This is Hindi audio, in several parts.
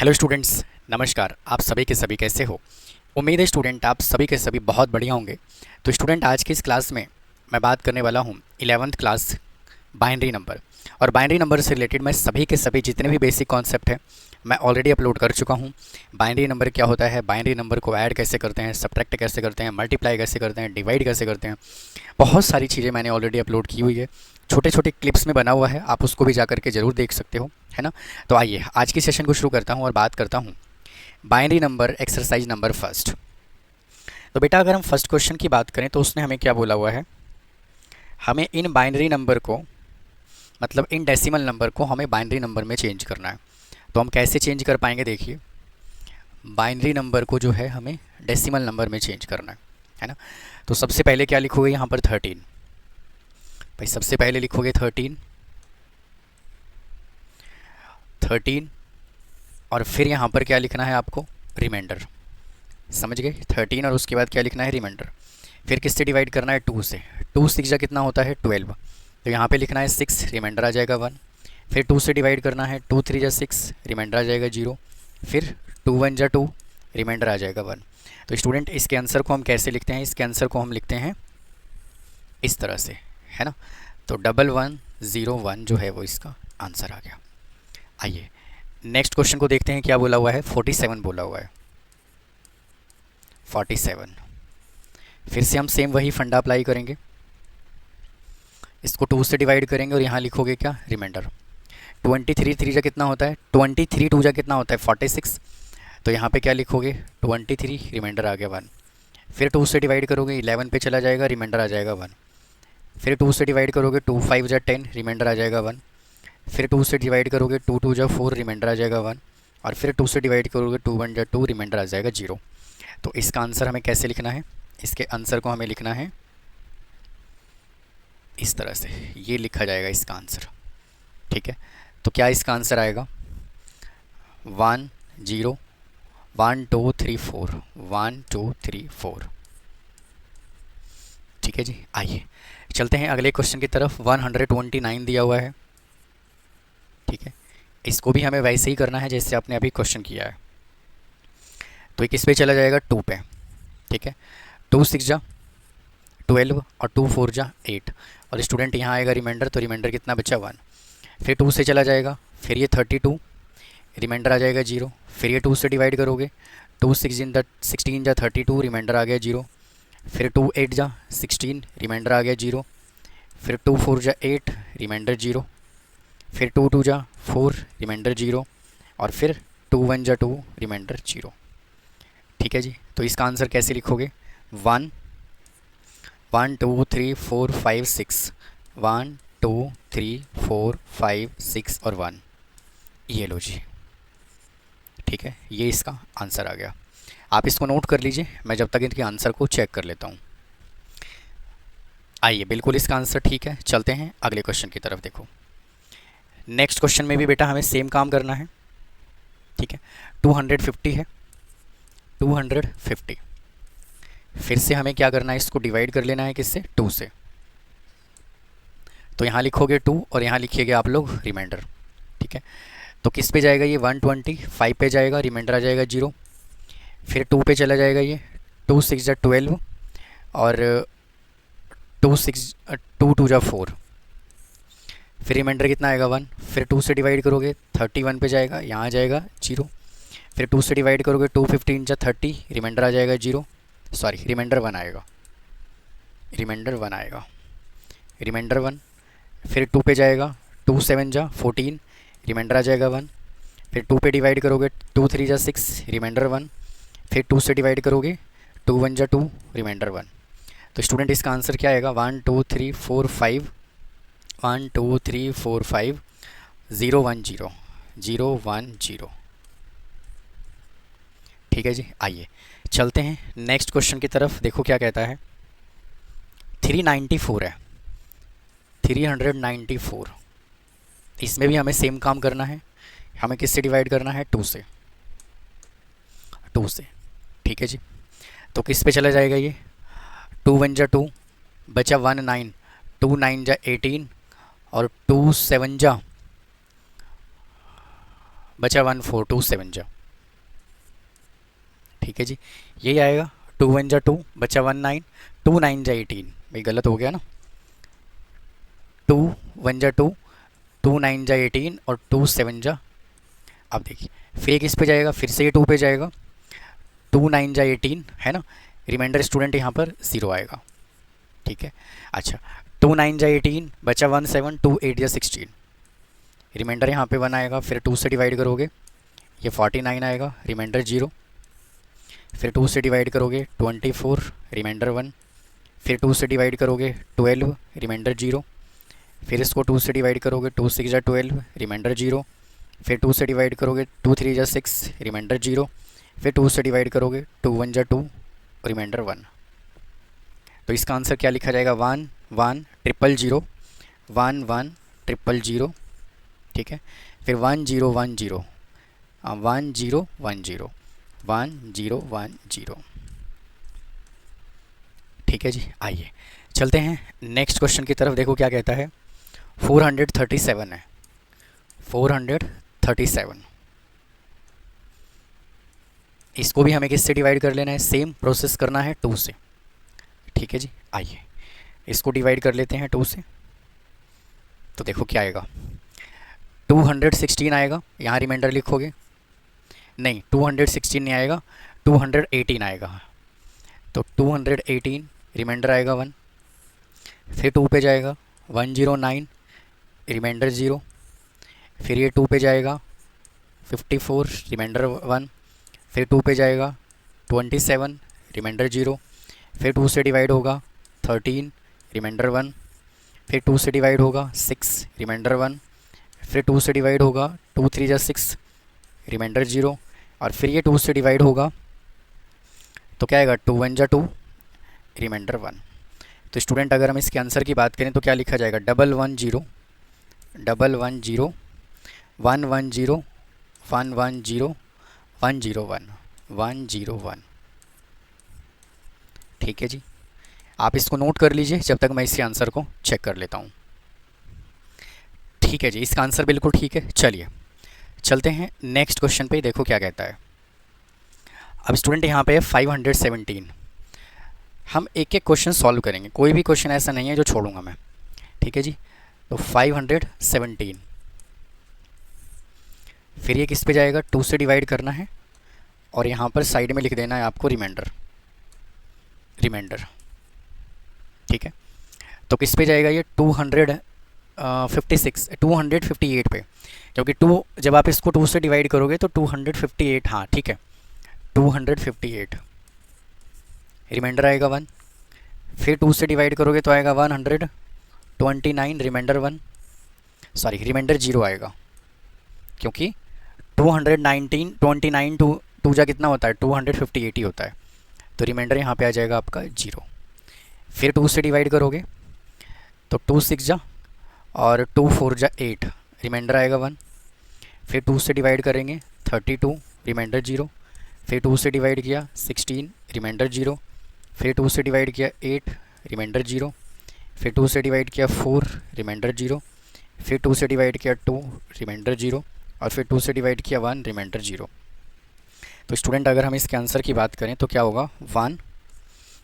हेलो स्टूडेंट्स, नमस्कार। आप सभी के सभी कैसे हो? उम्मीद है स्टूडेंट आप सभी के सभी बहुत बढ़िया होंगे। तो स्टूडेंट आज की इस क्लास में मैं बात करने वाला हूँ 11th क्लास बाइनरी नंबर। और बाइनरी नंबर से रिलेटेड मैं सभी के सभी जितने भी बेसिक कॉन्सेप्ट हैं मैं ऑलरेडी अपलोड कर चुका हूँ। बाइनरी नंबर क्या होता है, बाइनरी नंबर को ऐड कैसे करते हैं, सब्ट्रैक्ट कैसे करते हैं, मल्टीप्लाई कैसे करते हैं, डिवाइड कैसे करते हैं, बहुत सारी चीज़ें मैंने ऑलरेडी अपलोड की हुई है। छोटे छोटे क्लिप्स में बना हुआ है, आप उसको भी जा करके ज़रूर देख सकते हो, है ना। तो आइए आज की सेशन को शुरू करता हूँ और बात करता हूँ binary number exercise number first. तो बेटा अगर हम फर्स्ट क्वेश्चन की बात करें तो उसने हमें क्या बोला हुआ है, हमें इन बाइनरी नंबर को मतलब इन डेसिमल नंबर को हमें बाइनरी नंबर में चेंज करना है। तो हम कैसे चेंज कर पाएंगे, देखिए बाइनरी नंबर को जो है हमें डेसिमल नंबर में चेंज करना है ना। तो सबसे पहले क्या लिखोगे यहाँ पर 13। भाई सबसे पहले लिखोगे 13 13 और फिर यहाँ पर क्या लिखना है आपको, रिमाइंडर। समझ गए, 13 और उसके बाद क्या लिखना है, रिमाइंडर। फिर किससे डिवाइड करना है, 2 से। 2 6 जा कितना होता है 12, तो यहाँ पे लिखना है 6, रिमाइंडर आ जाएगा 1। फिर 2 से डिवाइड करना है, 2 3 जा 6, रिमाइंडर आ जाएगा 0। फिर 2 1 जा 2, रिमाइंडर आ जाएगा 1। तो स्टूडेंट इसके आंसर को हम कैसे लिखते हैं, इसके आंसर को हम लिखते हैं इस तरह से, है ना। तो 1101 जो है वो इसका आंसर आ गया। आइए नेक्स्ट क्वेश्चन को देखते हैं, क्या बोला हुआ है, 47 बोला हुआ है। 47 फिर से हम सेम वही फंडा अप्लाई करेंगे, इसको 2 से डिवाइड करेंगे और यहाँ लिखोगे क्या, रिमाइंडर। 23 3 जा कितना होता है, 23 2 जा कितना होता है 46, तो यहाँ पे क्या लिखोगे 23, रिमाइंडर आ गया 1। फिर 2 से डिवाइड करोगे 11 पे चला जाएगा, रिमाइंडर आ जाएगा 1। फिर 2 से डिवाइड करोगे 2 5 जा 10, रिमाइंडर आ जाएगा 1। फिर 2 से डिवाइड करोगे 2 2 जा 4, रिमाइंडर आ जाएगा 1। और फिर 2 से डिवाइड करोगे 2 1 जा 2, रिमाइंडर आ जाएगा 0। तो इसका आंसर हमें कैसे लिखना है, इसके आंसर को हमें लिखना है इस तरह से, ये लिखा जाएगा इसका आंसर। ठीक है, तो क्या इसका आंसर आएगा 1 0 1 2 3 4 1 2 3 4। ठीक है जी, आइए चलते हैं अगले क्वेश्चन की तरफ। 129 दिया हुआ है, ठीक है, इसको भी हमें वैसे ही करना है जैसे आपने अभी क्वेश्चन किया है। तो ये किस पे चला जाएगा, 2 पे। ठीक है, 2 6 जा 12 और 2 4 जा 8, और स्टूडेंट यहाँ आएगा रिमाइंडर, तो रिमाइंडर कितना बचा 1। फिर 2 से चला जाएगा, फिर ये 32, रिमाइंडर आ जाएगा 0। फिर ये 2 से डिवाइड करोगे, 2 16 जा 32, रिमाइंडर आ गया 0। फिर 2 8 जा 16, रिमाइंडर आ गया 0। फिर 2 4 जा 8, रिमाइंडर 0। फिर 2 2 जा 4, रिमाइंडर 0। और फिर 2 1 जा 2, रिमाइंडर 0। ठीक है जी, तो इसका आंसर कैसे लिखोगे, 1 1 2 3 4 5 6, 1 2 3 4 5 6 और 1, ये लो जी। ठीक है, ये इसका आंसर आ गया। आप इसको नोट कर लीजिए, मैं जब तक इनके आंसर को चेक कर लेता हूँ। आइए बिल्कुल इसका आंसर ठीक है, चलते हैं अगले क्वेश्चन की तरफ। देखो नेक्स्ट क्वेश्चन में भी बेटा हमें सेम काम करना है। ठीक है, 250 है, 250। फिर से हमें क्या करना है, इसको डिवाइड कर लेना है किससे, 2 से। तो यहाँ लिखोगे 2 और यहाँ लिखिएगा आप लोग रिमाइंडर। ठीक है, तो किस पे जाएगा ये, 125 पे जाएगा, रिमाइंडर आ जाएगा 0। फिर 2 पे चला जाएगा ये, 2 6 जा 12 और 2 2 जा 4, फिर रिमाइंडर कितना आएगा 1। फिर 2 से डिवाइड करोगे 31 पे जाएगा, यहाँ आ जाएगा 0। फिर 2 से डिवाइड करोगे 2 15 जा 30, रिमाइंडर आ जाएगा 0, सॉरी रिमाइंडर 1 आएगा, रिमाइंडर 1 आएगा, रिमाइंडर 1। फिर 2 पे जाएगा, 2 7 जा 14, रिमाइंडर आ जाएगा 1। फिर 2 पे डिवाइड करोगे 2 3 जा 6, रिमाइंडर 1। फिर 2 से डिवाइड करोगे 2 1 जा 2, रिमाइंडर 1। तो स्टूडेंट इसका आंसर क्या आएगा, 1 2 3 4 5 1 2 3 4 5 0 1 0 0 1 0। ठीक है जी, आइए चलते हैं नेक्स्ट क्वेश्चन की तरफ। देखो क्या कहता है, 394 है, 394। इसमें भी हमें सेम काम करना है, हमें किससे डिवाइड करना है, 2 से, 2 से। ठीक है जी, तो किस पे चला जाएगा ये, 2 1 जा 2, बचा 1 9, 2 9 जा 18 और 2 7 जा बचा 1 4 2 7 जा, ठीक है जी, यही आएगा। 2 1 जा 2, बचा 1 9, 2 9 जा 18, भाई गलत हो गया ना, 2 1 जा 2, 2 9 जा 18 और 2 7 जा, अब देखिए फिर किस पे जाएगा, फिर से ये 2 पे जाएगा, 2 9 जा 18 है ना, रिमाइंडर स्टूडेंट यहाँ पर 0 आएगा, ठीक है। अच्छा 2 9 जा 18, बचा 1 7, 2 8 जा 16, रिमाइंडर यहाँ पे 1 आएगा, फिर 2 से डिवाइड करोगे ये 49 आएगा, रिमाइंडर 0, फिर 2 से डिवाइड करोगे 24, रिमाइंडर 1, फिर 2 से डिवाइड करोगे 12, रिमाइंडर 0, फिर इसको 2 से डिवाइड करोगे 2 6 जा 12, रिमाइंडर 0, फिर 2 से डिवाइड करोगे 2 3 जा 6, रिमाइंडर 0, फिर 2 से डिवाइड करोगे 2 1 जा 2, रिमाइंडर 1। तो इसका आंसर क्या लिखा जाएगा, 1 1 0 0 1 1 0 0, ठीक है। फिर 1 0 1 0 1 0 1 0 1 0 1 0, ठीक है जी। आइए चलते हैं नेक्स्ट क्वेश्चन की तरफ, देखो क्या कहता है। 437 है, 437, इसको भी हमें किससे डिवाइड कर लेना है, सेम प्रोसेस करना है 2 से, ठीक है जी। आइए इसको डिवाइड कर लेते हैं 2 से, तो देखो क्या आएगा, 216 आएगा, यहाँ रिमाइंडर लिखोगे, नहीं 216 नहीं आएगा, 218 आएगा, तो 218 रिमाइंडर आएगा 1, फिर 2 पे जाएगा 109, रिमाइंडर 0, फिर ये 2 पे जाएगा 54, रिमाइंडर 1, फिर 2 पे जाएगा 27, रिमाइंडर 0, फिर 2 से डिवाइड होगा 13, रिमाइंडर 1, फिर 2 से डिवाइड होगा 6, रिमाइंडर 1, फिर 2 से डिवाइड होगा 2 3 जा 6, रिमाइंडर 0, और फिर ये 2 से डिवाइड होगा तो क्या आएगा, 2 1 जा 2, रिमाइंडर 1। तो स्टूडेंट अगर हम इसके आंसर की बात करें तो क्या लिखा जाएगा, 1 1 0 1 1 0 1 1 0 1 1 0 1 0 1 1 0 1, ठीक है जी। आप इसको नोट कर लीजिए जब तक मैं इसके आंसर को चेक कर लेता हूँ, ठीक है जी। इसका आंसर बिल्कुल ठीक है। चलिए चलते हैं नेक्स्ट क्वेश्चन पे, देखो क्या कहता है। अब स्टूडेंट यहाँ पे है 517, हम एक एक क्वेश्चन सॉल्व करेंगे, कोई भी क्वेश्चन ऐसा नहीं है जो छोड़ूंगा मैं, ठीक है जी। तो 517, फिर ये किस पे जाएगा, 2 से डिवाइड करना है और यहाँ पर साइड में लिख देना है आपको रिमाइंडर, रिमाइंडर, ठीक है। तो किस पे जाएगा ये, 258 पे, क्योंकि 2 जब आप इसको 2 से डिवाइड करोगे तो 258, हाँ ठीक है, 258, रिमाइंडर आएगा 1, फिर 2 से डिवाइड करोगे तो आएगा 129, रिमाइंडर 1, सॉरी रिमाइंडर 0 आएगा, क्योंकि 219 29 2 जा कितना होता है, 258 ही होता है, तो रिमाइंडर यहाँ पे आ जाएगा आपका 0। फिर 2 से डिवाइड करोगे तो 2 6 जा और 2 4 जा 8, रिमाइंडर आएगा 1, फिर 2 से डिवाइड करेंगे 32, रिमाइंडर 0, फिर 2 से डिवाइड किया 16, रिमाइंडर 0, फिर 2 से डिवाइड किया 8, रिमाइंडर 0, फिर 2 से डिवाइड किया 4, रिमाइंडर 0, फिर 2 से डिवाइड किया 2, रिमाइंडर 0, और फिर 2 से डिवाइड किया 1, रिमाइंडर 0। तो स्टूडेंट अगर हम इसके आंसर की बात करें तो क्या होगा, 1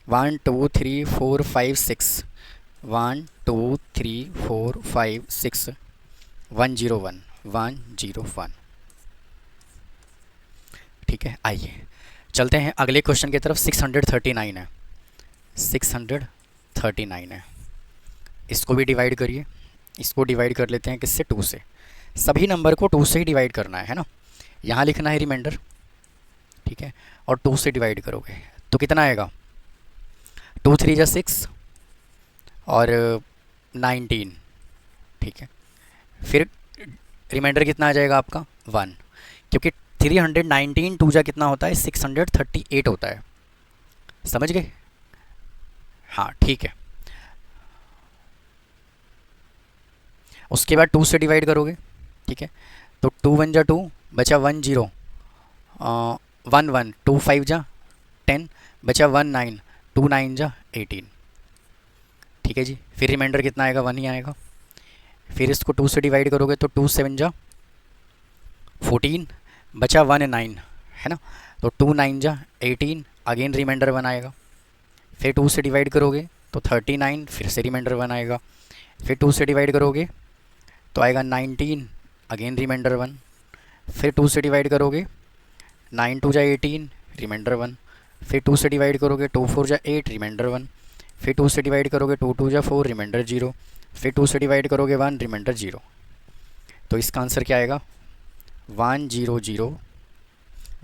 1 2 3 4 5 6 1 2 3 4 5 6 1 0 1 1 0 1, ठीक है। आइए चलते हैं अगले क्वेश्चन की तरफ। 639 है, 639 है, इसको भी डिवाइड करिए, इसको डिवाइड कर लेते हैं किससे, 2 से, सभी नंबर को 2 से ही डिवाइड करना है ना, यहाँ लिखना है रिमाइंडर, ठीक है, और 2 से डिवाइड करोगे तो कितना आएगा, 2 3 जा 6 और 19, ठीक है। फिर रिमाइंडर कितना आ जाएगा आपका 1, क्योंकि 319 2 जा कितना होता है, 638 होता है, समझ गए, हाँ ठीक है। उसके बाद 2 से डिवाइड करोगे, ठीक है, तो 2 1 जा 2, बचा 1 0 1 1, 2 5 जा 10, बचा 1 9, 2 9 जा 18, ठीक है जी। फिर रिमाइंडर कितना आएगा, 1 ही आएगा। फिर इसको 2 से डिवाइड करोगे तो 2 7 जा 14 बचा 1 9 है ना, तो 2 9 जा 18, अगेन रिमाइंडर 1 आएगा। फिर 2 से डिवाइड करोगे तो 39, फिर से रिमाइंडर 1 आएगा। फिर 2 से डिवाइड करोगे तो आएगा 19, अगेन रिमाइंडर 1। फिर 2 से डिवाइड करोगे 9 2 जा 18, रिमाइंडर 1। फिर 2 से डिवाइड करोगे 2 4 जा 8, रिमाइंडर 1। फिर 2 से डिवाइड करोगे 2 2 जा 4, रिमाइंडर 0। फिर 2 से डिवाइड करोगे 1, रिमाइंडर 0। तो इसका आंसर क्या आएगा? 1 0 0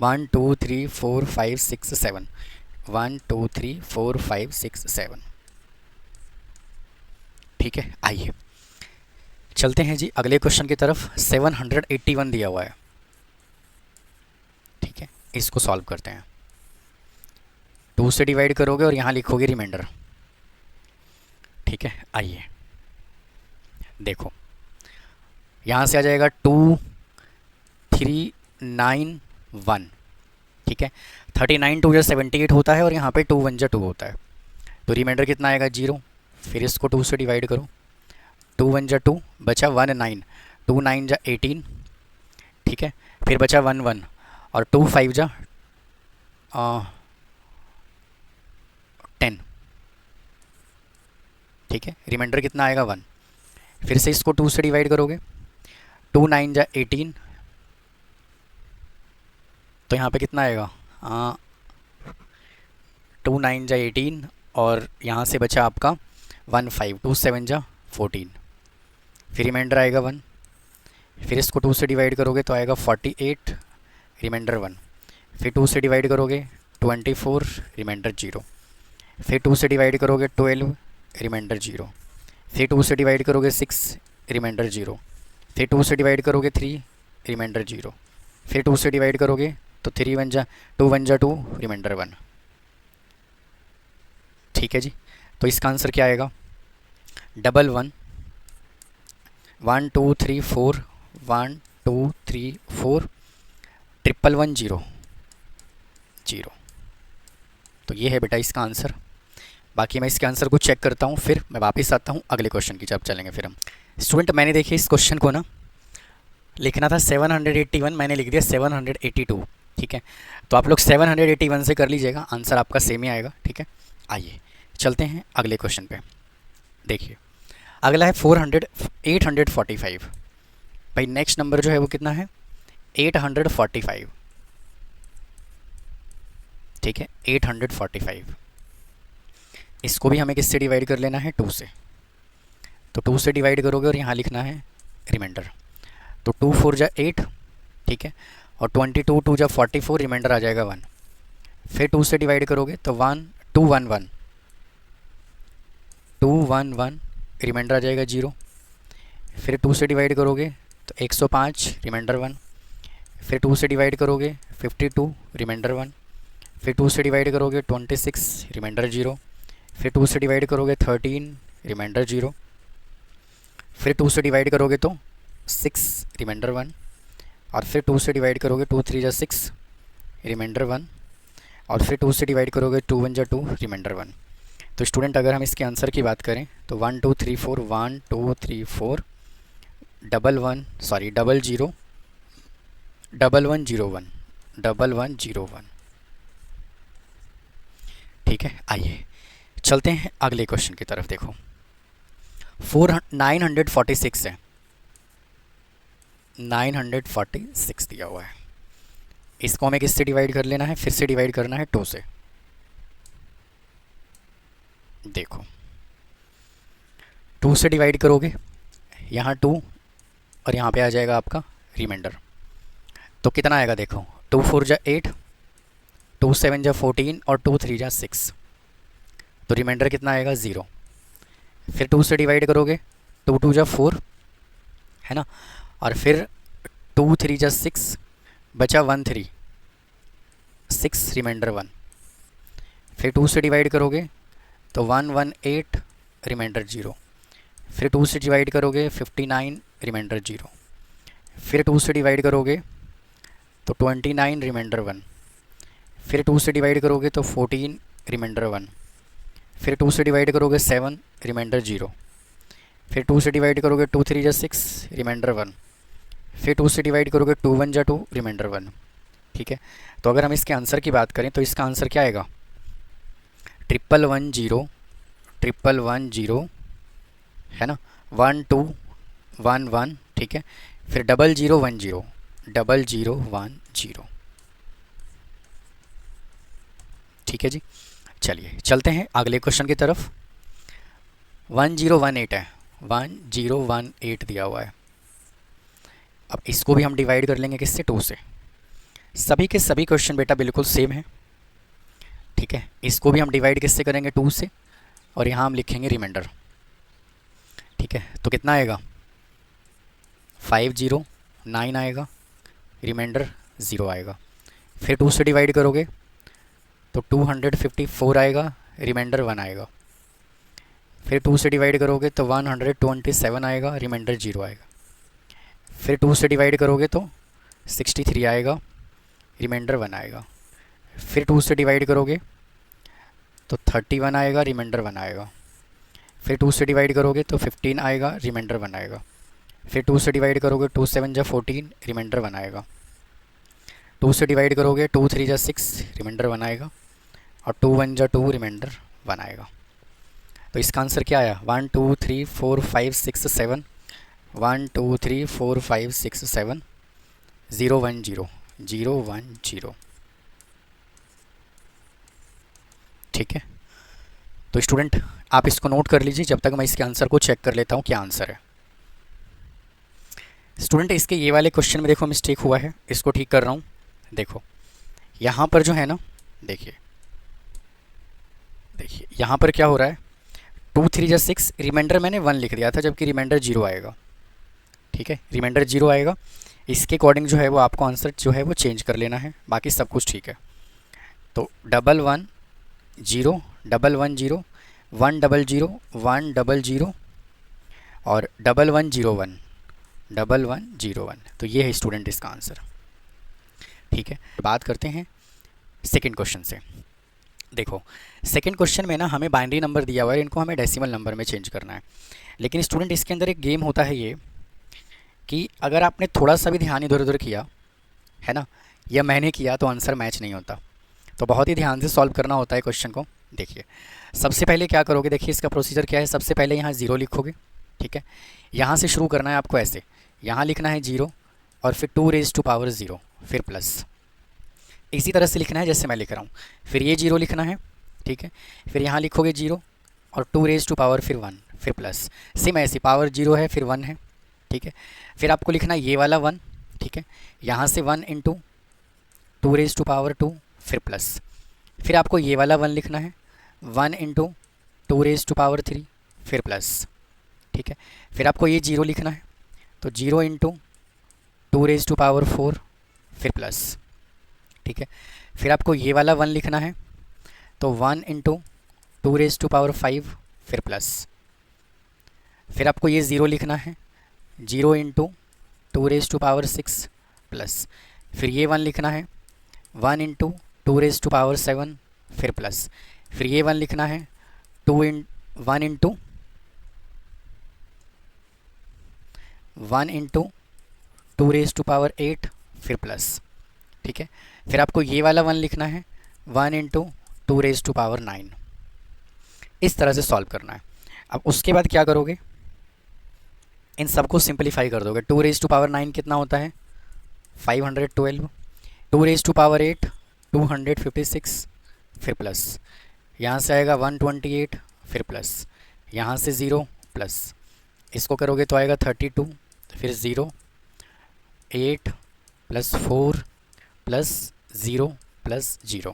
1 2 3 4 5 6 7, 1 2 3 4 5 6 7। ठीक है, आइए चलते हैं जी अगले क्वेश्चन की तरफ। 781 दिया हुआ है, ठीक है, इसको सॉल्व करते हैं। 2 से डिवाइड करोगे और यहाँ लिखोगे रिमाइंडर। ठीक है, आइए देखो, यहाँ से आ जाएगा 2 3 9 1। ठीक है, 39 2 जा 78 होता है और यहाँ पे 2 1 जा 2 होता है, तो रिमाइंडर कितना आएगा? 0। फिर इसको 2 से डिवाइड करो, 2 1 जा 2, बचा 1 9, 2 9 जा 18। ठीक है, फिर बचा 1 1 और 2 5 जा 10। ठीक है, रिमाइंडर कितना आएगा? 1। फिर से इसको 2 से डिवाइड करोगे, 2 9 जा 18, तो यहाँ पे कितना आएगा? 2 9 जा 18 और यहाँ से बचा आपका 1 5, 2 7 जा 14, फिर रिमाइंडर आएगा 1। फिर इसको 2 से डिवाइड करोगे तो आएगा 48, रिमाइंडर 1। फिर 2 से डिवाइड करोगे 24, रिमाइंडर 0। फिर 2 से डिवाइड करोगे 12, रिमाइंडर 0। फिर 2 से डिवाइड करोगे 6, रिमाइंडर 0। फिर 2 से डिवाइड करोगे 3, रिमाइंडर 0। फिर 2 से डिवाइड करोगे तो 3 1 जा 2 1 जा 2, रिमाइंडर 1। ठीक है जी, तो इसका आंसर क्या आएगा? 1 1 1 2 3 4 1 2 3 4 1 1 1 0 0। तो ये है बेटा इसका आंसर। बाकी मैं इसके आंसर को चेक करता हूँ, फिर मैं वापस आता हूँ अगले क्वेश्चन की जब चलेंगे फिर हम। स्टूडेंट, मैंने देखिए इस क्वेश्चन को ना लिखना था 781, मैंने लिख दिया 782। ठीक है, तो आप लोग 781 से कर लीजिएगा, आंसर आपका सेम ही आएगा। ठीक है, आइए चलते हैं अगले क्वेश्चन पे। देखिए अगला है 845। भाई नेक्स्ट नंबर जो है वो कितना है? 845। ठीक है, 845। इसको भी हमें किससे डिवाइड कर लेना है? 2 से। तो 2 से डिवाइड करोगे और यहाँ लिखना है रिमाइंडर, तो 2 4 जा 8। ठीक है, और 22 2 जा 44, रिमाइंडर आ जाएगा 1। फिर 2 से डिवाइड करोगे तो 1 2 1 1 2 1 1, रिमाइंडर आ जाएगा 0। फिर 2 से डिवाइड करोगे तो 105, रिमाइंडर 1। फिर 2 से डिवाइड करोगे 52, रिमाइंडर 1। फिर 2 से डिवाइड करोगे 26, रिमाइंडर 0। फिर 2 से डिवाइड करोगे 13, रिमाइंडर 0। फिर 2 से डिवाइड करोगे तो 6, रिमाइंडर 1। और फिर 2 से डिवाइड करोगे 2 3 जा 6, रिमाइंडर 1। और फिर 2 से डिवाइड करोगे 2 1 जा 2, रिमाइंडर 1। तो स्टूडेंट अगर हम इसके आंसर की बात करें तो 1 2 3 4 1 2 3 4 1 1 सॉरी 0 0 1 1 0 1 1 1 0 1। ठीक है, आइए चलते हैं अगले क्वेश्चन की तरफ। देखो 946 है, 946 दिया हुआ है। इसको हमें किससे डिवाइड कर लेना है? फिर से डिवाइड करना है 2 से। देखो 2 से डिवाइड करोगे, यहाँ 2 और यहाँ पे आ जाएगा आपका रिमाइंडर, तो कितना आएगा? देखो 2 4 जा 8, 2 7 जा 14 और 2 3 जा 6, तो रिमाइंडर कितना आएगा? 0। फिर 2 से डिवाइड करोगे 2 2 जा 4 है ना, और फिर 2 3 जा 6, बचा 1 3 6, रिमाइंडर 1। फिर 2 से डिवाइड करोगे तो 1 1 8, रिमाइंडर 0। फिर 2 से डिवाइड करोगे 59, रिमाइंडर 0। फिर 2 से डिवाइड करोगे तो 29, रिमाइंडर 1। फिर 2 से डिवाइड करोगे तो 14, रिमाइंडर 1। फिर 2 से डिवाइड करोगे 7, रिमाइंडर 0। फिर 2 से डिवाइड करोगे 2 3 जा 6, रिमाइंडर 1। फिर 2 से डिवाइड करोगे 2 1 जा 2, रिमाइंडर 1। ठीक है, तो अगर हम इसके आंसर की बात करें तो इसका आंसर क्या आएगा, 1110 1110 है ना, 1211। ठीक है, फिर 0010 0010। ठीक है जी, चलिए चलते हैं अगले क्वेश्चन की तरफ। 1018 है, 1018 दिया हुआ है। अब इसको भी हम डिवाइड कर लेंगे किससे, 2 से। सभी के सभी क्वेश्चन बेटा बिल्कुल सेम है। ठीक है, इसको भी हम डिवाइड किससे करेंगे, 2 से, और यहाँ हम लिखेंगे रिमाइंडर। ठीक है, तो कितना आएगा, 509 आएगा, रिमाइंडर 0 आएगा। फिर 2 से डिवाइड करोगे तो 254 आएगा, रिमाइंडर 1 आएगा। फिर 2 से डिवाइड करोगे तो 127 आएगा, रिमाइंडर 0 आएगा। फिर 2 से डिवाइड करोगे तो 63 आएगा, रिमाइंडर 1 आएगा। फिर 2 से डिवाइड करोगे तो 31 आएगा, रिमाइंडर 1 आएगा। फिर 2 से डिवाइड करोगे तो 15 आएगा, रिमाइंडर 1 आएगा। फिर 2 से डिवाइड करोगे 2 7 जा 14, रिमाइंडर 1 आएगा। 2 से डिवाइड करोगे 2 3 जा 6, रिमाइंडर 1 आएगा। और 2 1 जा 2, रिमाइंडर 1 आएगा। तो इसका आंसर क्या आया, 1 2 3 4 5 6 7, 1 2 3 4 5 6 7, 0 1 0 0 1 0। ठीक है, तो स्टूडेंट आप इसको नोट कर लीजिए जब तक मैं इसके आंसर को चेक कर लेता हूँ क्या आंसर है। स्टूडेंट इसके ये वाले क्वेश्चन में देखो मिस्टेक हुआ है, इसको ठीक कर रहा हूँ। देखो यहाँ पर जो है ना, देखिए यहाँ पर क्या हो रहा है, 2 3 जा 6, रिमाइंडर मैंने 1 लिख दिया था जबकि रिमाइंडर 0 आएगा। ठीक है, रिमाइंडर 0 आएगा, इसके अकॉर्डिंग जो है वो आपको आंसर जो है वो चेंज कर लेना है, बाकी सब कुछ ठीक है। तो 11 0 11 0 1 0 0 1 0 0 और 11 0 1 11 0 1। तो ये है स्टूडेंट इसका आंसर। ठीक है, बात करते हैं सेकंड क्वेश्चन से। देखो सेकंड क्वेश्चन में ना हमें बाइनरी नंबर दिया हुआ है, इनको हमें डेसिमल नंबर में चेंज करना है। लेकिन स्टूडेंट इसके अंदर एक गेम होता है ये कि अगर आपने थोड़ा सा भी ध्यान इधर उधर किया है ना, या मैंने किया, तो आंसर मैच नहीं होता। तो बहुत ही ध्यान से सॉल्व करना होता है क्वेश्चन को। देखिए सबसे पहले क्या करोगे, देखिए इसका प्रोसीजर क्या है। सबसे पहले यहाँ 0 लिखोगे। ठीक है, यहाँ से शुरू करना है आपको, ऐसे यहाँ लिखना है 0 और फिर 2 raised to power 0 फिर प्लस, इसी तरह से लिखना है जैसे मैं लिख रहा हूँ। फिर ये 0 लिखना है। ठीक है, फिर यहाँ लिखोगे 0 और 2 raised to power फिर 1 फिर प्लस, सेम ऐसे पावर 0 है फिर 1 है। ठीक है, फिर आपको लिखना है ये वाला 1। ठीक है, यहाँ से 1 इंटू 2 raised to power 2 फिर प्लस, फिर आपको ये वाला 1 लिखना है 1 इंटू 2 raised to power 3 फिर प्लस। ठीक है, फिर आपको ये 0 लिखना है, तो 0 इंटू 2 raised to power 4 फिर प्लस। ठीक है, फिर आपको ये वाला 1 लिखना है, तो 1 इंटू 2 raised to power 5 फिर प्लस। फिर आपको ये 0 लिखना है, 0 into 2 raised to power 6 plus. फिर ये 1 लिखना है, 1 इंटू 2 raised to power 7 फिर प्लस। फिर ये 1 लिखना है, 1 इंटू 2 raised to power 8 फिर प्लस। ठीक है, फिर आपको ये वाला 1 लिखना है, 1 इंटू 2 raised to power 9। इस तरह से सॉल्व करना है। अब उसके बाद क्या करोगे, इन सबको सिंपलीफाई कर दोगे। 2 raised to power 9 कितना होता है, 512। 2 raised to power 8 256 फिर प्लस, यहाँ से आएगा 128 फिर प्लस, यहाँ से 0 प्लस, इसको करोगे तो आएगा 32 फिर 0 8 प्लस 4 प्लस 0 प्लस 0।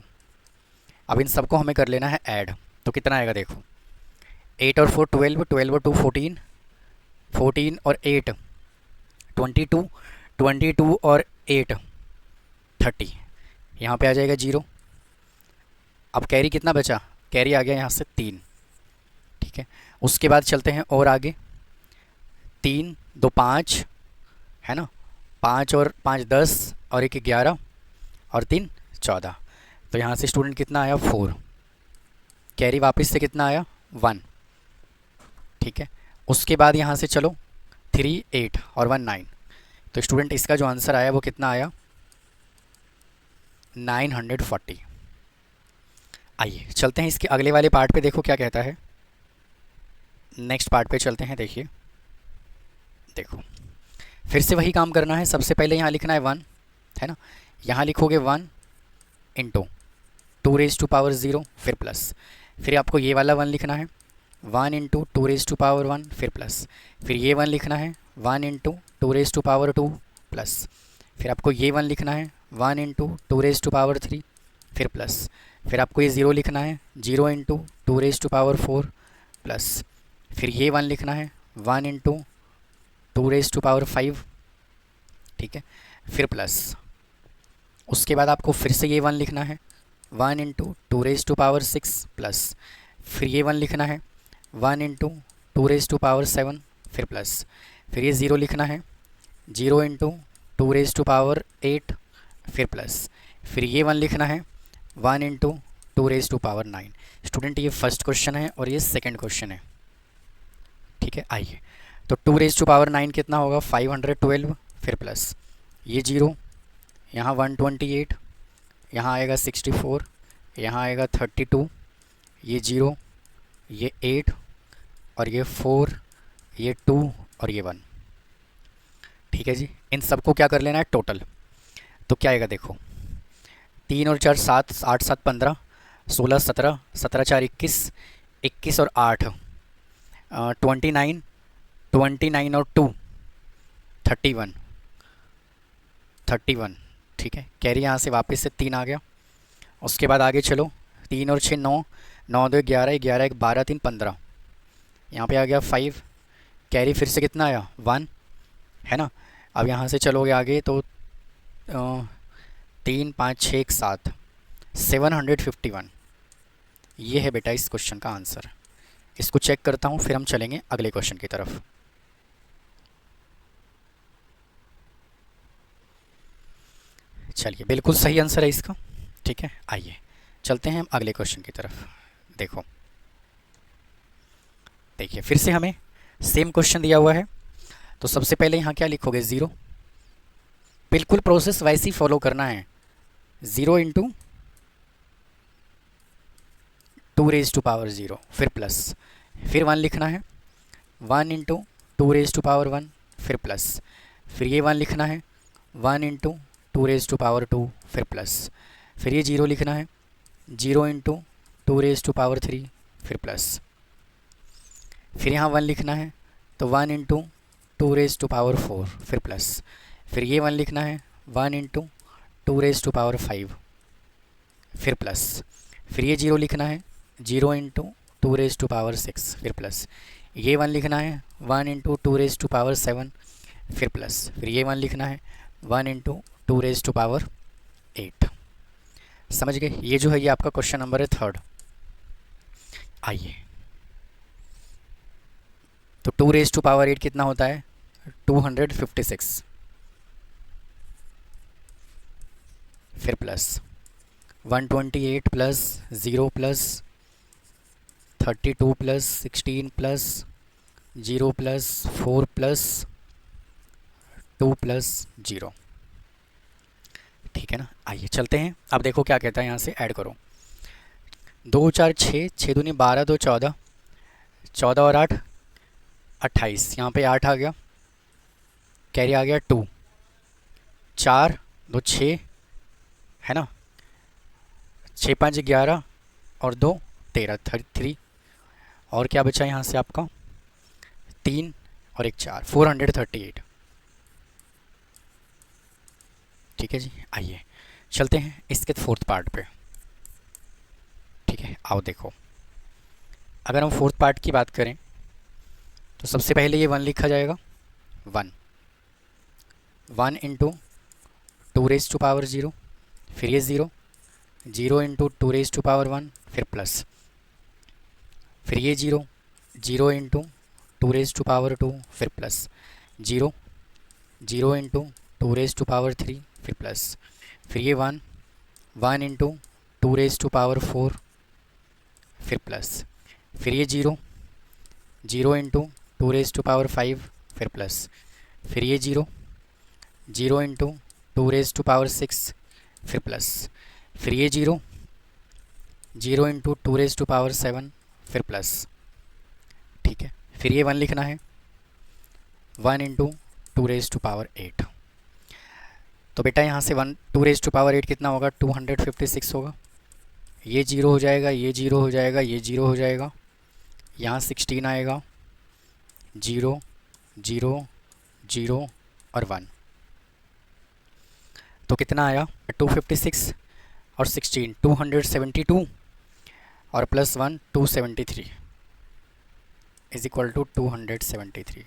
अब इन सबको हमें कर लेना है ऐड, तो कितना आएगा देखो, 8 और 4 12, 12 और 2 14, 14 और 8 22, 22 और 8 30, यहाँ पे आ जाएगा 0। अब कैरी कितना बचा, कैरी आ गया यहाँ से 3। ठीक है, उसके बाद चलते हैं और आगे, 3 2 5 है ना, 5 और 5 10 और 1 11 और 3 14। तो यहाँ से स्टूडेंट कितना आया 4, कैरी वापस से कितना आया 1। ठीक है, उसके बाद यहाँ से चलो 3 8 और 1 9, तो स्टूडेंट इसका जो आंसर आया वो कितना आया, 940। आइए चलते हैं इसके अगले वाले पार्ट पे, देखो क्या कहता है। नेक्स्ट पार्ट पे चलते हैं। देखिए देखो, फिर से वही काम करना है। सबसे पहले यहाँ लिखना है 1, है ना। यहाँ लिखोगे 1 इंटू 2^0, फिर प्लस। फिर आपको ये वाला 1 लिखना है, 1 इंटू 2^1, फिर प्लस। फिर ये 1 लिखना है, 1 इंटू 2^2 प्लस। फिर आपको ये 1 लिखना है, 1 इंटू 2^3, फिर प्लस। फिर आपको ये 0 लिखना है, 0 इंटू 2^4 प्लस। फिर ये 1 लिखना है, 1 इंटू 2^5, ठीक है, फिर प्लस। उसके बाद आपको फिर से ये 1 लिखना है, 1 इंटू 2^6 प्लस। फिर ये 1 लिखना है, 1 इंटू 2^7, फिर प्लस। फिर ये 0 लिखना है, 0 इंटू 2^8, फिर प्लस। फिर ये 1 लिखना है, 1 इंटू 2^9। स्टूडेंट ये फर्स्ट क्वेश्चन है और ये सेकंड क्वेश्चन है, ठीक है। आइए, तो 2^9 कितना होगा, 512, फिर प्लस। ये 0, यहाँ 128, यहाँ आएगा 64, यहाँ आएगा 32, ये 0, ये 8, और ये 4, ये 2, और ये 1, ठीक है जी। इन सबको क्या कर लेना है, टोटल। तो क्या आएगा देखो, 3 और 4 7, 8 7 15, 16 17, 17 4 21, 21 और 8 29, 29 और 2 31, 31, ठीक है। कैरी यहाँ से वापस से 3 आ गया। उसके बाद आगे चलो, 3 और 6 9, 9 2 11, 11 1 12, 3 15, यहाँ पे आ गया 5। कैरी फिर से कितना आया, 1, है ना। अब यहाँ से चलोगे आगे तो 3 5 6 1 7, 751। ये है बेटा इस क्वेश्चन का आंसर। इसको चेक करता हूँ, फिर हम चलेंगे अगले क्वेश्चन की तरफ। चलिए, बिल्कुल सही आंसर है इसका, ठीक है। आइए चलते हैं हम अगले क्वेश्चन की तरफ। देखो देखिए, फिर से हमें सेम क्वेश्चन दिया हुआ है। तो सबसे पहले यहाँ क्या लिखोगे, 0। बिल्कुल प्रोसेस वैसे ही फॉलो करना है। 0 इंटू 2^0, फिर प्लस। फिर 1 लिखना है, 1 इंटू 2^1, फिर प्लस। फिर ये 1 लिखना है, 1 इंटू 2^2, फिर प्लस। फिर ये 0 लिखना है, 0 इंटू 2^3, फिर प्लस। फिर यहाँ 1 लिखना है, तो 1 इंटू 2^4, फिर प्लस। फिर ये 1 लिखना है, 1 इंटू 2^5, फिर प्लस। फिर ये 0 लिखना है, 0 इंटू 2^6, फिर प्लस। ये 1 लिखना है, 1 इंटू 2^7, फिर प्लस। फिर ये 1 लिखना है, 1 इंटू 2^8। समझ गए। ये जो है ये आपका क्वेश्चन नंबर है 3rd। आइए, तो 2^8 कितना होता है, 256, फिर plus 128 plus 0 plus 32 plus 16 plus 0 plus 4 plus 2 plus 0, ठीक है ना। आइए चलते हैं। अब देखो क्या कहता है, यहाँ से ऐड करो। 2 4 6, 6 दूनी 12, 2 14, 14 और 8 28, यहाँ पे 8 आ गया, कैरी आ गया 2, 4 2 6, है ना, 6 5 11 और 2 13, 3। और क्या बचा यहाँ से आपका, 3 और 1 4, 438, ठीक है जी। आइए चलते हैं इसके 4th पार्ट पे, ठीक है। आओ देखो, अगर हम 4th पार्ट की बात करें तो सबसे पहले ये 1 लिखा जाएगा, 1 इंटू 2^0, फिर ये 0, 0 इंटू 2^1, फिर प्लस। फिर ये 0, 0 इंटू 2^2, फिर प्लस। 0, 0 इंटू 2^3, फिर प्लस। फिर ये 1, 1 इंटू 2^4, फिर प्लस। फिर ये 0, 0 इंटू 2^5, फिर प्लस। फिर ये 0, zero into two raise to power six, फिर प्लस, फिर ये zero, zero into two raise to power seven, फिर प्लस, ठीक है। फिर ये वन लिखना है, one into two raise to power eight. तो बेटा यहाँ से one two raise to power eight कितना होगा, 256 होगा। ये जीरो हो जाएगा, ये जीरो हो जाएगा, ये जीरो हो जाएगा, यहाँ 16 आएगा, जीरो जीरो जीरो और वन। तो कितना आया, 256 और 16 272 और plus one 273 is equal to 273।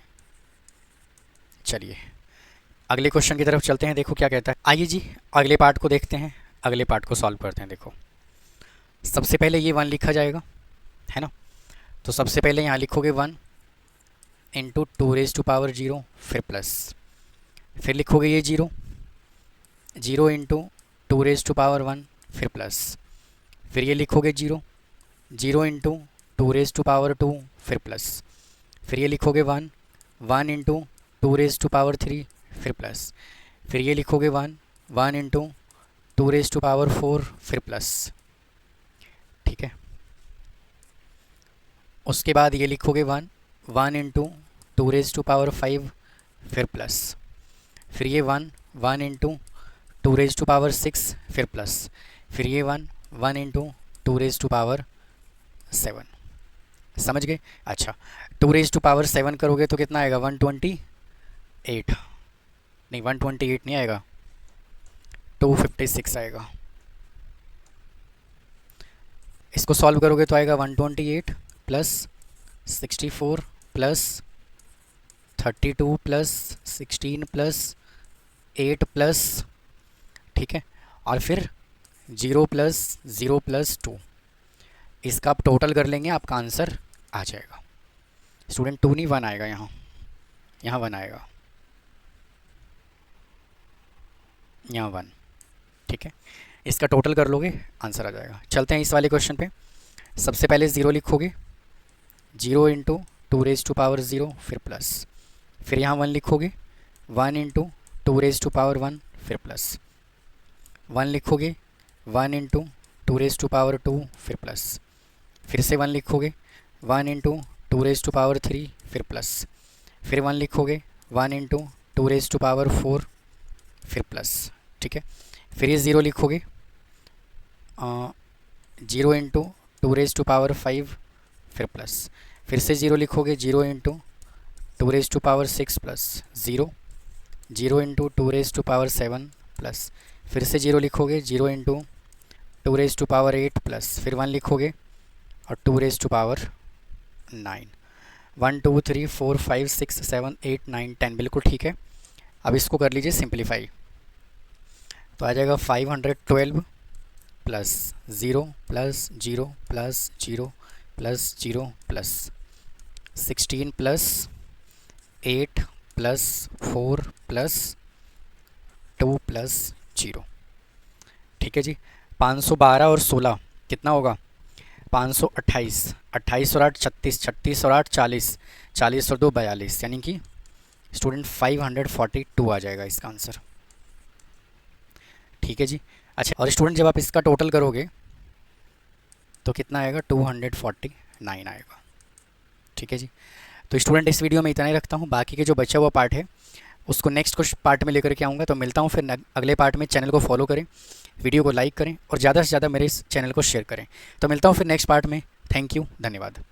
चलिए अगले क्वेश्चन की तरफ चलते हैं, देखो क्या कहता है। आइए जी अगले पार्ट को देखते हैं, अगले पार्ट को सॉल्व करते हैं। देखो सबसे पहले ये वन लिखा जाएगा, है ना। तो सबसे पहले यहाँ लिखोगे one into two raise to power zero, फिर प्लस, फिर लिखोगे ये zero, zero into two raise to power one, फिर प्लस, फिर ये लिखोगे zero, zero into two raise to power two, फिर प्लस, फिर ये लिखोगे one, one into two raise to power three, फिर प्लस, फिर ये लिखोगे one, one into two raise to power four, फिर प्लस, ठीक है। उसके बाद ये लिखोगे one, one into two raise to power five, फिर प्लस, फिर ये one, one into two raise to power six, फिर प्लस, फिर ये one, one into two raise to power seven. समझ गए। अच्छा two raise to power seven करोगे तो कितना आएगा, 128, नहीं 128 नहीं आएगा, 256 आएगा। इसको सॉल्व करोगे तो आएगा 128 plus 64 plus 32 plus 16 plus 8 plus, ठीक है, और फिर 0 प्लस 0 प्लस 2। इसका आप टोटल कर लेंगे, आपका आंसर आ जाएगा। स्टूडेंट 2 नहीं 1 आएगा, यहाँ 1 आएगा, यहाँ 1, ठीक है। इसका टोटल कर लोगे आंसर आ जाएगा। चलते हैं इस वाले क्वेश्चन पे। सबसे पहले ज़ीरो लिखोगे, zero into two raise to power zero, फिर प्लस, फिर यहाँ वन लिखोगे, one into two raise to power one, फिर प्लस, वन लिखोगे, one into two raise to power two, फिर प्लस, फिर से वन लिखोगे, one into two raise to power three, फिर प्लस, फिर वन लिखोगे, one into two raise to power four, फिर प्लस, ठीक है। फिर ये ज़ीरो लिखोगे, zero into two raise to power five, फिर प्लस, फिर से ज़ीरो लिखोगे, zero into two raise to power six plus zero, zero into two raise to power seven plus, फिर से जीरो लिखोगे, zero into two raise to power eight plus, फिर वन लिखोगे और two raise to power nine. 1 2 3 4 5 6 7 8 9 10, बिल्कुल ठीक है। अब इसको कर लीजिए सिंप्लीफाई, तो आ जाएगा 512 plus zero plus zero plus zero plus zero plus 16 plus 8 plus 4 plus 2 plus zero, ठीक है जी। 512 और 16 कितना होगा, 528, 28 और 8 36, 36 और 8 40, 40 और 2 42, यानी कि स्टूडेंट 542 आ जाएगा इसका आंसर, ठीक है जी। अच्छा और स्टूडेंट जब आप इसका टोटल करोगे तो कितना आएगा, 249 आएगा, ठीक है जी। तो स्टूडेंट इस वीडियो में इतना ही रखता हूँ, बाकी के जो बचा हुआ पार्ट है उसको नेक्स्ट कुछ पार्ट में लेकर के आऊँगा। तो मिलता हूँ फिर अगले पार्ट में। चैनल को फॉलो करें, वीडियो को लाइक करें और ज़्यादा से ज़्यादा मेरे इस चैनल को शेयर करें। तो मिलता हूँ फिर नेक्स्ट पार्ट में। थैंक यू, धन्यवाद।